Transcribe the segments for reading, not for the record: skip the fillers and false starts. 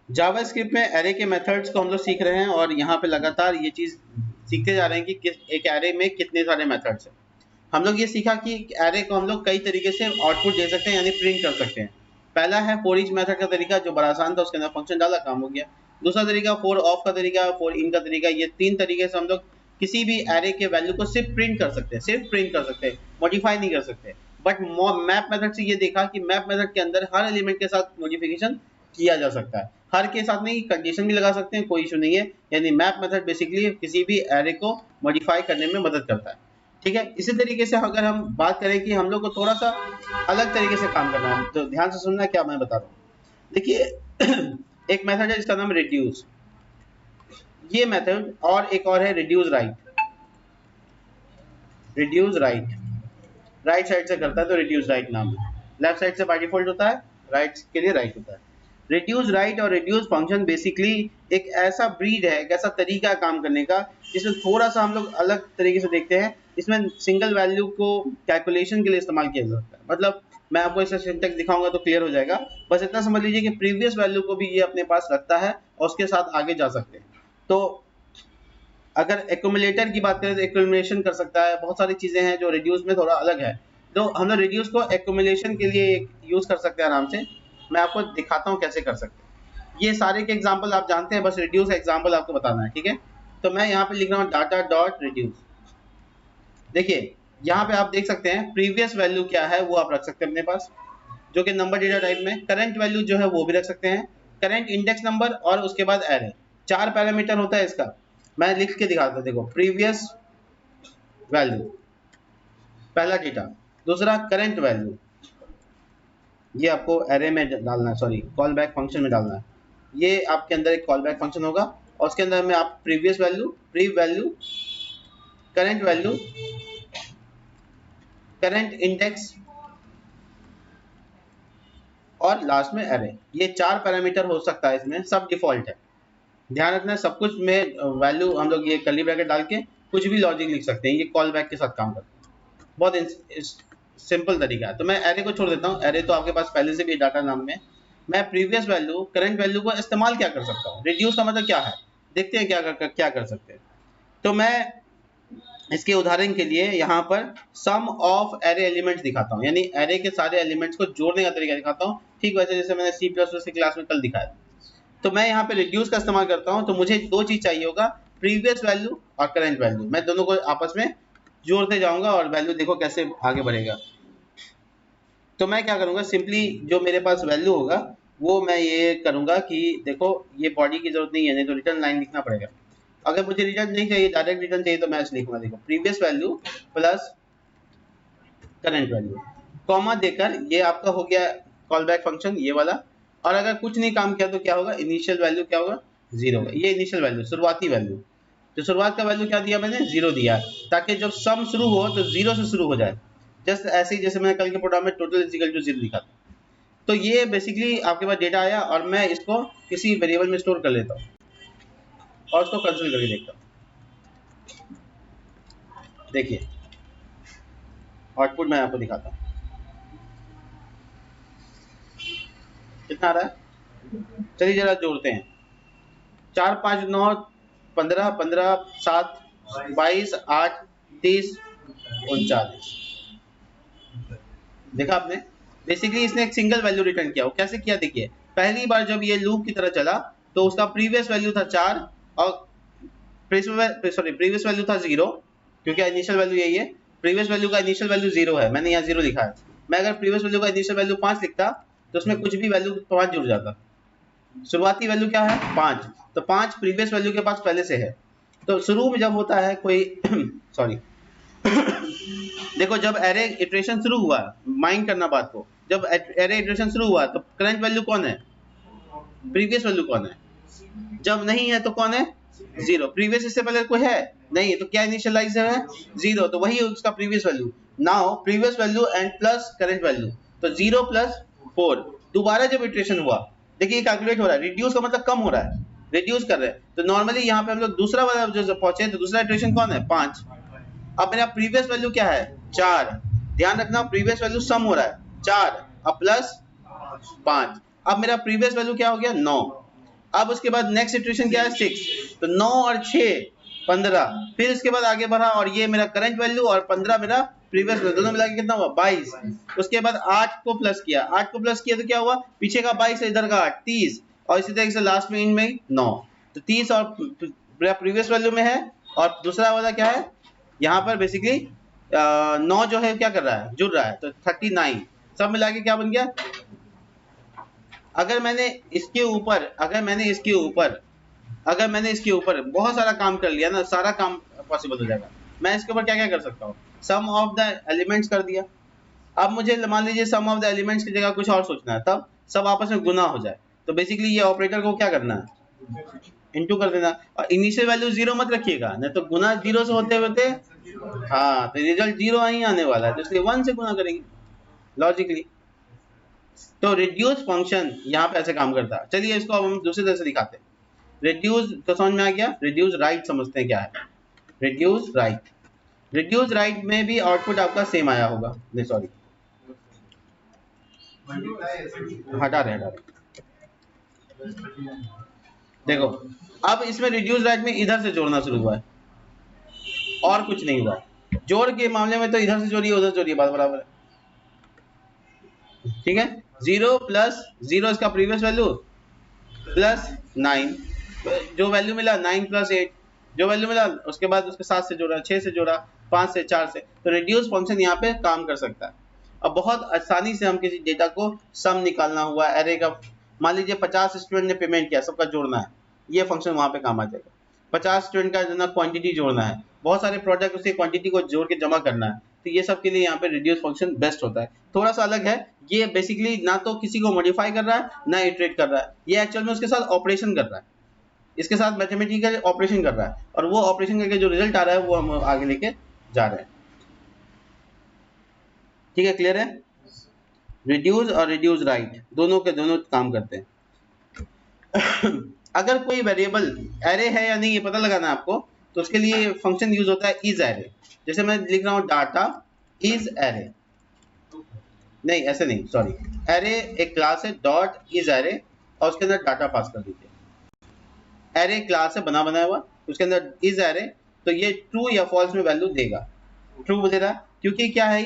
JavaScript में array के methods को हम लोग सीख रहे हैं और यहाँ पे लगातार ये चीज़ सीखते जा रहे हैं कि एक एरे में कितने सारे मेथड्स हैं। हम लोग ये सीखा कि एरे को हम लोग कई तरीके से आउटपुट दे सकते हैं, यानी प्रिंट कर सकते हैं। पहला है फॉर ईच मेथड का तरीका, जो बड़ा आसान था, उसके अंदर फंक्शन डाला, काम हो गया। दूसरा तरीका फॉर ऑफ का तरीका, फॉर इन का तरीका। ये तीन तरीके से हम लोग किसी भी एरे के वैल्यू को सिर्फ प्रिंट कर सकते हैं, सिर्फ प्रिंट कर सकते हैं, मॉडिफाई नहीं कर सकते। बट मैप मेथड से ये देखा कि मैप मेथड के अंदर हर एलिमेंट के साथ मॉडिफिकेशन किया जा सकता है, हर के साथ नहीं, कंडीशन भी लगा सकते हैं, कोई इशू नहीं है। यानी मैप मेथड बेसिकली किसी भी एरे को मॉडिफाई करने में मदद करता है। ठीक है, इसी तरीके से अगर हम बात करें कि हम लोग को थोड़ा सा अलग तरीके से काम करना है, तो ध्यान से सुनना क्या मैं बता रहा हूँ। देखिए एक मेथड है जिसका नाम रिड्यूस, ये मेथड, और एक और है reduce right. Reduce right right side से करता है तो रिड्यूस राइट नाम है, लेफ्ट साइड से बाय डिफॉल्ट होता है, राइट के लिए राइट होता है। रिड्यूस राइट और रिड्यूस फंक्शन बेसिकली एक ऐसा ब्रीड है, एक ऐसा तरीका है काम करने का, जिसमें थोड़ा सा हम लोग अलग तरीके से देखते हैं। इसमें सिंगल वैल्यू को कैलकुलेशन के लिए इस्तेमाल किया जा सकता है। मतलब मैं आपको इसका सिंटैक्स दिखाऊंगा तो क्लियर हो जाएगा। बस इतना समझ लीजिए कि प्रीवियस वैल्यू को भी ये अपने पास रखता है और उसके साथ आगे जा सकते हैं। तो अगर एक्यूमुलेटर की बात करें तो एक्यूमुलेशन कर सकता है, बहुत सारी चीज़ें हैं जो रिड्यूस में थोड़ा अलग है। तो हम लोग रिड्यूस को एक्यूमुलेशन के लिए यूज़ कर सकते हैं आराम से। मैं आपको दिखाता हूँ कैसे कर सकते हैं। ये सारे के एग्जाम्पल आप जानते हैं, बस रिड्यूस एग्जाम्पल आपको बताना है, ठीक है। तो मैं यहाँ पे लिख रहा हूँ डाटा डॉट रिड्यूस। देखिए यहाँ पे आप देख सकते हैं प्रीवियस वैल्यू क्या है वो आप रख सकते हैं अपने पास, जो कि नंबर डेटा टाइप में। करंट वैल्यू जो है वो भी रख सकते हैं, करंट इंडेक्स नंबर, और उसके बाद एरे। 4 पैरामीटर होता है इसका, मैं लिख के दिखाता हूँ। देखो प्रीवियस वैल्यू पहला डेटा, दूसरा करंट वैल्यू, ये आपको एरे में डालना है, सॉरी कॉल बैक फंक्शन में डालना है। ये आपके अंदर एक कॉल बैक फंक्शन होगा और उसके अंदर में आप previous value, pre value, current value, current index और लास्ट में एरे। ये 4 पैरामीटर हो सकता है इसमें, सब डिफॉल्ट है। ध्यान रखना है सब कुछ में वैल्यू हम लोग ये कर्ली ब्रैकेट डाल के कुछ भी लॉजिक लिख सकते हैं। ये कॉल बैक के साथ काम करते हैं, बहुत सिंपल तरीका है। तो मैं एरे को छोड़ देता हूँ, एरे तो आपके पास पहले से भी डाटा नाम में। मैं प्रीवियस वैल्यू, करंट वैल्यू को इस्तेमाल क्या कर सकता हूँ, रिड्यूस का मतलब क्या है, देखते हैं क्या कर सकते हैं। तो मैं इसके उदाहरण के लिए यहाँ पर सम ऑफ एरे एलिमेंट्स दिखाता हूँ, यानी एरे के सारे एलिमेंट्स को जोड़ने का तरीका दिखाता हूँ, ठीक वैसे जैसे मैंने C++ की क्लास में कल दिखाया। तो मैं यहाँ पे रिड्यूस का इस्तेमाल करता हूँ, तो मुझे दो चीज चाहिए होगा, प्रीवियस वैल्यू और करंट वैल्यू। मैं दोनों को आपस में जोड़ते जाऊंगा और वैल्यू देखो कैसे आगे बढ़ेगा। तो मैं क्या करूंगा, सिंपली जो मेरे पास वैल्यू होगा वो मैं ये करूंगा कि देखो ये बॉडी की जरूरत नहीं है, नहीं तो रिटर्न लाइन लिखना पड़ेगा। अगर मुझे रिटर्न नहीं चाहिए, डायरेक्ट रिटर्न चाहिए, तो मैं ऐसे लिखूंगा, देखो previous value plus current value, comma देकर, ये आपका हो गया कॉल बैक फंक्शन ये वाला। और अगर कुछ नहीं काम किया तो क्या होगा, इनिशियल वैल्यू क्या होगा, 0 होगा। ये इनिशियल वैल्यू, शुरुआती वैल्यू, तो शुरुआत का वैल्यू क्या दिया मैंने, 0 दिया, ताकि जब सम शुरू हो तो 0 से शुरू हो जाए। जस्ट ऐसे ही जैसे मैंने कल के प्रोग्राम में टोटल इज इक्वल टू 0 लिखा था। तो ये बेसिकली आपके पास डेटा आया और मैं इसको किसी वेरिएबल में स्टोर कर लेता हूँ और उसको कंसोल करके देखता हूँ। देखिए आउटपुट मैं आपको दिखाता हूँ कितना आ रहा है। चलिए जरा जोड़ते हैं, 4 5 9 15 15 7 22 8 30 39। देखा आपने, बेसिकली इसने एक सिंगल वैल्यू रिटर्न किया। वो कैसे किया, देखिए पहली बार जब ये लूप की तरह चला तो उसका प्रीवियस वैल्यू था 4 और प्रीवियस वैल्यू था 0, क्योंकि इनिशियल वैल्यू यही है। प्रीवियस वैल्यू का इनिशियल वैल्यू 0 है, मैंने यहाँ 0 लिखा है। मैं अगर प्रीवियस वैल्यू का इनिशियल वैल्यू 5 लिखता तो उसमें कुछ भी वैल्यू 5 जुड़ जाता। शुरुआती वैल्यू क्या है, 5, तो 5 प्रीवियस वैल्यू के पास पहले से है। तो शुरू में जब होता है कोई सॉरी देखो जब एरे इटरेशन शुरू हुआ, माइंड करना बात को, जब एरे इटरेशन शुरू हुआ तो करंट वैल्यू कौन है, प्रीवियस वैल्यू कौन है, जब नहीं है तो कौन है, 0। प्रीवियस इससे पहले कोई है नहीं है, तो क्या इनिशियलाइज है, 0, तो वही उसका previous value. Now previous value and plus current value, तो 0 प्लस 4। दोबारा जब इटरेशन हुआ, देखिए कैलकुलेट हो रहा है, रिड्यूस का मतलब कम हो रहा है, रिड्यूस कर रहे हैं। तो नॉर्मली यहाँ पे हम लोग दूसरा वाला जो पहुंचे, तो दूसरा इटरेशन कौन है, 5। अब मेरा प्रीवियस वैल्यू क्या है, 4। ध्यान रखना प्रीवियस वैल्यू सम हो रहा है, 4 अब प्लस 5। अब मेरा प्रीवियस वैल्यू क्या हो गया, 9। अब उसके बाद नेक्स्ट सिचुएशन क्या है 6, तो 9 और 6 15, फिर इसके बाद आगे बढ़ा और ये मेरा करंट वैल्यू और 15 मेरा प्रीवियस वैल्यू, दोनों मिला के कितना हुआ 22। उसके बाद 8 को प्लस किया, 8 को प्लस किया तो क्या हुआ, पीछे का 22 है इधर का 8 30, और इसी तरीके से लास्ट में इनमें 9, तो 30 और प्रीवियस वैल्यू में है, और दूसरा वाला क्या है यहाँ पर बेसिकली 9 जो है क्या कर रहा है, जुड़ रहा है, तो 39, सब मिला के क्या बन गया। अगर मैंने इसके ऊपर बहुत सारा काम कर लिया ना, सारा काम पॉसिबल हो जाएगा। मैं इसके ऊपर क्या क्या कर सकता हूँ, सम ऑफ द एलिमेंट्स कर दिया। अब मुझे मान लीजिए सम ऑफ द एलिमेंट्स की जगह कुछ और सोचना है, तब सब आपस में गुना हो जाए, तो बेसिकली ये ऑपरेटर को क्या करना है, इनटू कर देना, और इनिशियल वैल्यू 0 मत रखिएगा, नहीं तो गुना 0 से होते होते हाँ तो रिजल्ट 0 ही आने वाला है, तो इसलिए 1 से गुना करेंगे लॉजिकली। तो रिड्यूस फंक्शन यहाँ पे ऐसे काम करता है। चलिए इसको अब हम दूसरी तरह से दिखाते हैं। रिड्यूस तो समझ में आ गया, रिड्यूस राइट समझते हैं क्या है। रिड्यूस राइट में भी आउटपुट आपका सेम आया होगा, नहीं सॉरी हटा रहे देखो, अब इसमें रिड्यूस राइट में इधर से जोड़ना शुरू हुआ है और कुछ नहीं हुआ है। जोड़ के मामले में तो इधर से जोड़िए उधर जोड़िए बात बराबर है, ठीक है। 0 प्लस 0 इसका प्रीवियस वैल्यू प्लस 9, जो वैल्यू मिला 9 प्लस 8 जो वैल्यू मिला, उसके बाद उसके 7 से जोड़ा, 6 से जोड़ा, 5 से, 4 से, तो रिड्यूस फंक्शन यहाँ पे काम कर सकता है। अब बहुत आसानी से हम किसी डेटा को सम निकालना हुआ एरे का, मान लीजिए 50 स्टूडेंट ने पेमेंट किया, सबका जोड़ना है, ये फंक्शन वहाँ पे काम आ जाएगा। 50 स्टूडेंट का जो क्वांटिटी जोड़ना है, बहुत सारे प्रोडक्ट उसकी क्वांटिटी को जोड़ के जमा करना है, तो ये सब के लिए यहाँ पे रिड्यूस फंक्शन बेस्ट होता है। थोड़ा सा अलग है, ये बेसिकली ना तो किसी को मॉडिफाई कर रहा है ना इटरेट कर रहा है, ये एक्चुअल में उसके साथ ऑपरेशन कर रहा है, इसके साथ मैथमेटिकल ऑपरेशन कर रहा है, और वो ऑपरेशन करके जो रिजल्ट आ रहा है वो हम आगे लेके जा रहे हैं। ठीक है, क्लियर है। रिड्यूस और रिड्यूस राइट दोनों के दोनों काम करते हैं। अगर कोई वेरिएबल एरे है या नहीं ये पता लगाना है आपको, तो उसके लिए फंक्शन यूज होता है इज एरे। जैसे मैं लिख रहा हूँ डाटा इज एरे, नहीं ऐसे नहीं सॉरी, एरे एक क्लास है डॉट इज एरे, और उसके अंदर डाटा पास कर दीजिए। एरे क्लास है बना बनाया हुआ, उसके अंदर इज एरे, तो ये ट्रू या फॉल्स में वैल्यू देगा। ट्रू दे रहा क्योंकि क्या है,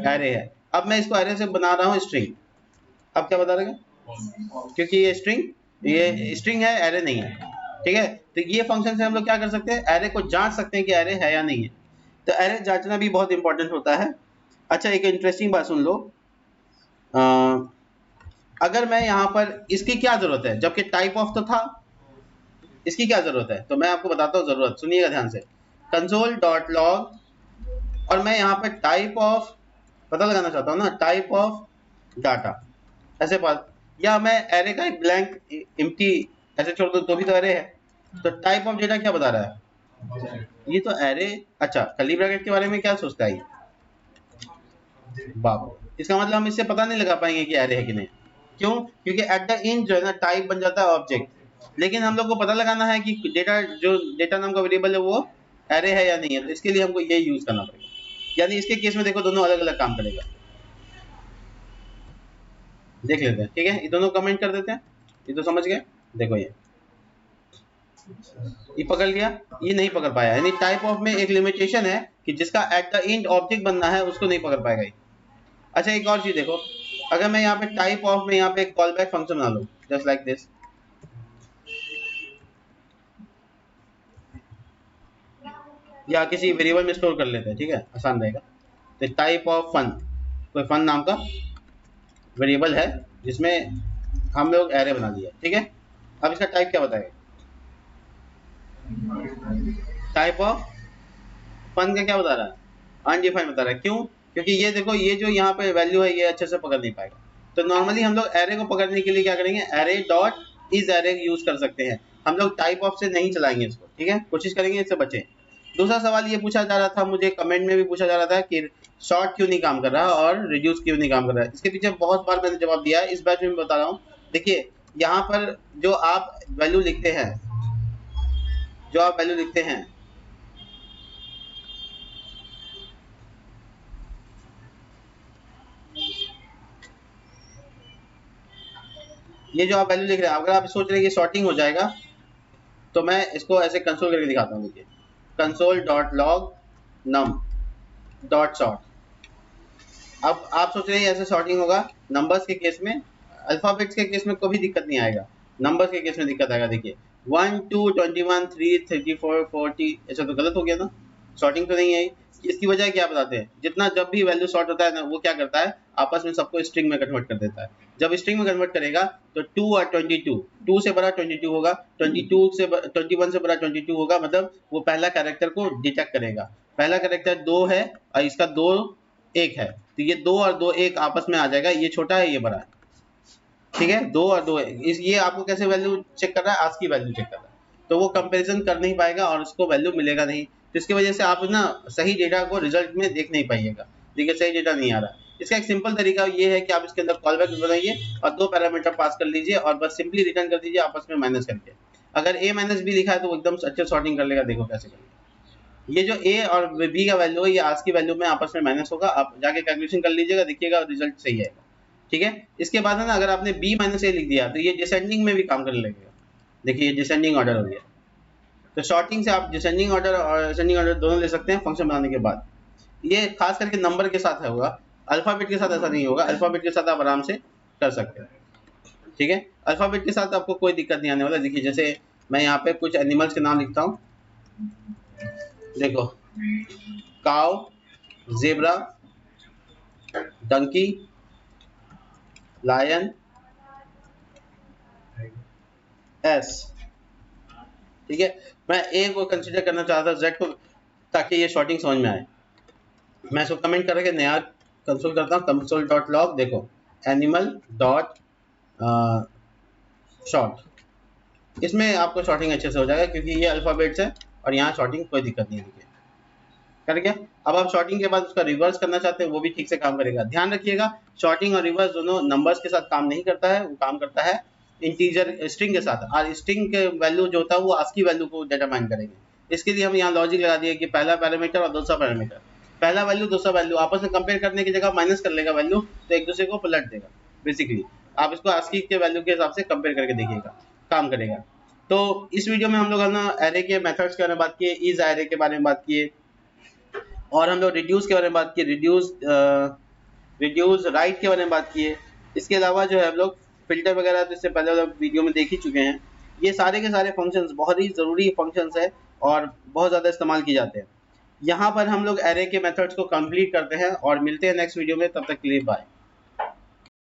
एरे है। अब मैं इसको एरे से बना रहा हूँ स्ट्रिंग, अब क्या बता देगा, क्योंकि ये स्ट्रिंग है, एरे नहीं है, ठीक है। तो ये फंक्शन से हम लोग क्या कर सकते हैं, एरे को जांच सकते हैं कि एरे है या नहीं है। तो एरे जांचना भी बहुत इंपॉर्टेंट होता है। अच्छा, एक इंटरेस्टिंग बात सुन लो, अगर मैं यहाँ पर इसकी क्या जरूरत है, जबकि टाइप ऑफ तो था, इसकी क्या जरूरत है, तो मैं आपको बताता हूँ जरूरत, सुनिएगा ध्यान से। कंसोल डॉट लॉग, और मैं यहाँ पे टाइप ऑफ पता लगाना चाहता हूँ ना, टाइप ऑफ डाटा ऐसे बात, या मैं एरे का एक ब्लैंक एम्प्टी ऐसे छोड़ दूँ तो भी तो एरे है। तो टाइप ऑफ डेटा क्या बता रहा है, ये तो एरे। अच्छा, कर्ली ब्रैकेट के बारे में क्या सोचता है बाप, इसका मतलब हम इससे पता नहीं लगा पाएंगे कि एरे है कि नहीं। क्यों, क्योंकि एट द एंड जो है ना टाइप बन जाता है ऑब्जेक्ट, लेकिन हम लोग को पता लगाना है कि डेटा नाम का वेरिएबल है वो एरे है या नहीं है, तो इसके लिए हमको ये यूज करना पड़ेगा। यानी इसके केस में देखो दोनों अलग अलग काम करेगा, देख लेते हैं, ठीक है। ये दोनों कमेंट कर देते हैं, ये तो समझ गए। देखो ये पकड़ लिया, ये नहीं पकड़ पाया, यानी टाइप ऑफ में एक लिमिटेशन है कि जिसका एट द एंड ऑब्जेक्ट बनना है उसको नहीं पकड़ पाएगा ये। अच्छा, एक और चीज देखो, अगर मैं यहाँ पे टाइप ऑफ में यहाँ पे एक कॉल बैक फंक्शन बना लूँ जस्ट लाइक दिस, या किसी वेरिएबल में स्टोर कर लेते हैं, ठीक है, आसान रहेगा। तो टाइप ऑफ फन, कोई फन नाम का वेरिएबल है जिसमें हम लोग एरे बना दिया, ठीक है। अब इसका टाइप क्या बताएगा, टाइप ऑफ फन का क्या बता रहा है, अनडिफाइंड बता रहा है। क्यों, क्योंकि ये देखो ये जो यहाँ पे वैल्यू है ये अच्छे से पकड़ नहीं पाएगा। तो नॉर्मली हम लोग एरे को पकड़ने के लिए क्या करेंगे, array dot is array use कर सकते हैं, हम लोग टाइप ऑफ से नहीं चलाएंगे इसको, ठीक है, कोशिश करेंगे इससे बचे। दूसरा सवाल ये पूछा जा रहा था मुझे, कमेंट में भी पूछा जा रहा था कि शॉर्ट क्यों नहीं काम कर रहा और रिड्यूस क्यों नहीं काम कर रहा है। इसके पीछे बहुत बार मैंने जवाब दिया है, इस बैच में बता रहा हूँ। देखिए यहाँ पर जो आप वैल्यू लिखते हैं, ये जो आप वैल्यू लिख रहे हैं, अगर आप सोच रहे हैं कि सॉर्टिंग हो जाएगा तो मैं इसको ऐसे कंसोल करके दिखाता हूँ। देखिए console dot log num dot sort. अब आप सोच रहे हैं ऐसे सॉर्टिंग होगा, नंबर्स के केस में, अल्फाबेट्स के केस में कोई दिक्कत नहीं आएगा, नंबर्स के केस में दिक्कत आएगा। देखिए 1 2 21 3 34 40, ऐसा तो गलत हो गया ना, सॉर्टिंग तो नहीं है। इसकी वजह क्या बताते हैं, जितना जब भी वैल्यू सॉर्ट होता है ना, वो क्या करता है आपस में सबको स्ट्रिंग में कन्वर्ट कर देता है। जब स्ट्रिंग में कन्वर्ट करेगा तो 2 और 22, 2 से बड़ा 22 होगा, 22 से 21 से बड़ा 22 होगा, मतलब वो पहला कैरेक्टर को डिटेक्ट करेगा। पहला कैरेक्टर 2 है और इसका 2 1 है, तो ये 2 और 2 1 आपस में आ जाएगा, ये छोटा है ये बड़ा है, ठीक है। 2 और 2 इस ये आपको कैसे वैल्यू चेक कर रहा है, आज की वैल्यू चेक कर रहा है, तो वो कंपैरिजन कर नहीं पाएगा और उसको वैल्यू मिलेगा नहीं, तो इसकी वजह से आप ना सही डेटा को रिजल्ट में देख नहीं पाइएगा। देखिए सही डेटा नहीं आ रहा। इसका एक सिंपल तरीका ये है कि आप इसके अंदर कॉल बैक बनाइए और 2 पैरामीटर पास कर लीजिए और बस सिंपली रिटर्न कर दीजिए आपस में माइनस करके। अगर a माइनस बी लिखा है तो वो एकदम अच्छे सॉर्टिंग कर लेगा। देखो कैसे करेगा। ये जो a और b का वैल्यू है ये आज की वैल्यू में आपस में माइनस होगा, आप जाके कैलकुलेशन कर लीजिएगा, देखिएगा रिजल्ट सही आएगा, ठीक है। इसके बाद है ना, अगर आपने b माइनस ए लिख दिया तो ये डिसेंडिंग में भी काम करने लगेगा। देखिए ये डिसेंडिंग ऑर्डर हो गया, तो शॉर्टिंग से आप डिसेंडिंग ऑर्डर और असेंडिंग ऑर्डर दोनों ले सकते हैं फंक्शन बनाने के बाद। ये खास करके नंबर के साथ होगा, अल्फाबेट के साथ ऐसा नहीं होगा, अल्फाबेट के साथ आप आराम से कर सकते हैं, ठीक है। अल्फाबेट के साथ आपको कोई दिक्कत नहीं आने वाला। देखिए जैसे मैं यहाँ पे कुछ एनिमल्स के नाम लिखता हूँ, देखो cow, zebra, donkey, lion, ass, ठीक है। मैं ए को कंसीडर करना चाहता था, जेड को, ताकि ये शॉर्टिंग समझ में आए। मैं इसको कमेंट करके नया कंसोल करता हूँ, कंसोल डॉट लॉग, देखो एनिमल डॉट शॉर्ट, इसमें आपको शॉर्टिंग अच्छे से हो जाएगा क्योंकि ये अल्फाबेट्स है और यहाँ शॉर्टिंग कोई दिक्कत नहीं है। कर गया। अब आप शॉर्टिंग के बाद उसका रिवर्स करना चाहते हैं, वो भी ठीक से काम करेगा। ध्यान रखिएगा शॉर्टिंग और रिवर्स दोनों नंबर्स के साथ काम नहीं करता है, वो काम करता है इंटीजर स्ट्रिंग के साथ, और स्ट्रिंग के वैल्यू जो होता है वो ASCII वैल्यू को डिटरमाइन करेंगे। इसके लिए हम यहाँ लॉजिक लगा दिए कि पहला पैरामीटर और दूसरा पैरामीटर, पहला वैल्यू दूसरा वैल्यू आपस में कंपेयर करने की जगह माइनस कर लेगा वैल्यू, तो एक दूसरे को पलट देगा। बेसिकली आप इसको ASCII के वैल्यू के हिसाब से कंपेयर करके देखिएगा, काम करेगा। तो इस वीडियो में हम लोग ना एरे के मेथड्स के बारे में बात किए, इज एरे के बारे में बात किए, और हम लोग रिड्यूस के बारे में बात किए, रिड्यूस राइट के बारे में बात किए। इसके अलावा जो है हम लोग फिल्टर वगैरह तो इससे पहले वाला वीडियो में देख ही चुके हैं। ये सारे के सारे फंक्शंस बहुत ही ज़रूरी फंक्शंस है और बहुत ज़्यादा इस्तेमाल किए जाते हैं। यहाँ पर हम लोग एरे के मेथड्स को कंप्लीट करते हैं और मिलते हैं नेक्स्ट वीडियो में, तब तक के लिए बाय।